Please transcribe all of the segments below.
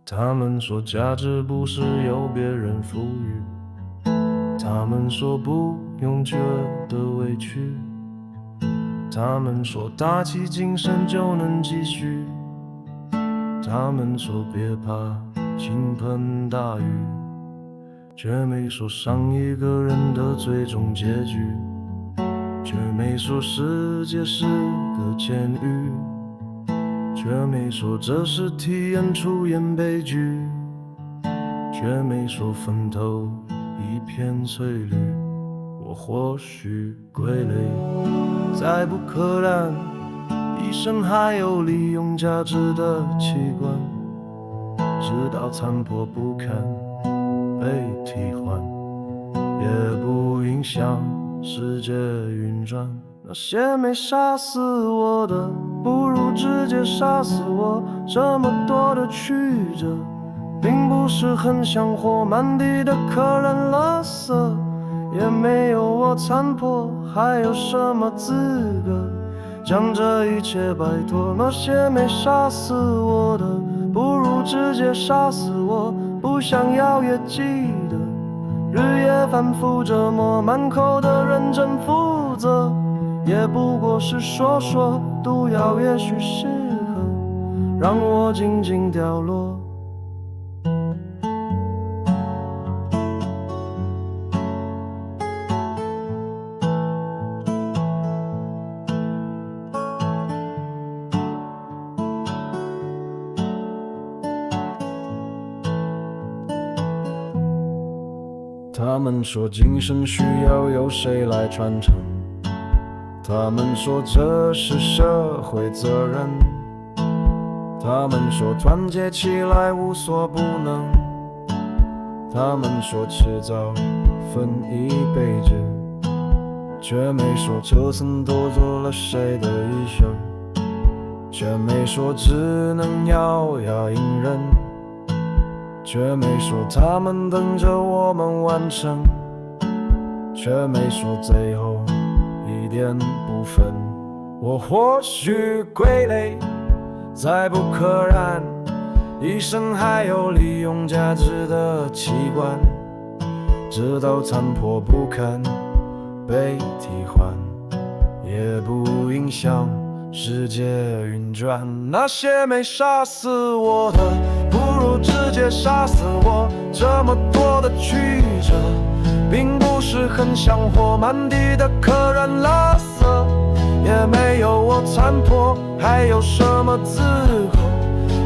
他们说价值不是由别人赋予，他们说不用觉得委屈，他们说打起精神就能继续，他们说别怕倾盆大雨，却没说伤一个人的最终结局，却没说世界是个监狱，却没说这是体验出演悲剧，却没说坟头一片翠绿。我或许归类再不可燃，一生还有利用价值的器官，直到残破不堪被替换，也不影响世界运转。那些没杀死我的，不如直接杀死我。这么多的曲折，并不是很想活，满地的可燃垃圾，也没有我残破，还有什么资格将这一切摆脱？那些没杀死我的，不如直接杀死我。不想要也记得，日夜反复折磨，满口的认真负责，也不过是说说，毒药也许适合让我静静掉落。他们说精神需要由谁来传承，他们说这是社会责任，他们说团结起来无所不能，他们说迟早分一辈子，却没说这曾夺走了谁的一生，却没说只能咬牙隐忍，却没说他们等着我们完成，却没说最后一点不分。我或许归类再不可燃，一生还有利用价值的器官，直到残破不堪被替换，也不影响世界运转。那些没杀死我的，不如直接杀死我。这么多的曲折，并不是很想活，满地的可燃垃圾，也没有我残破，还有什么资格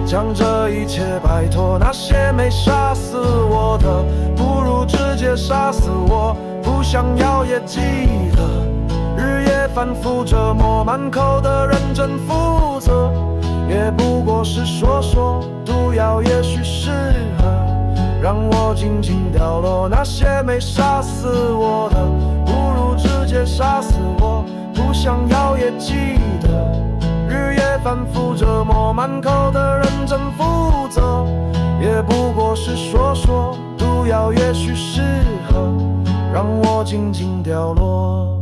将这一切摆脱？那些没杀死我的，不如直接杀死我。不想要也记得，日夜反复折磨，满口的认真负责，也不过是说说，毒药也许适合让我静静掉落。那些没杀死我的，不如直接杀死我。不想要也记得，日夜反复折磨，满口的认真负责，也不过是说说，毒药也许适合让我静静掉落。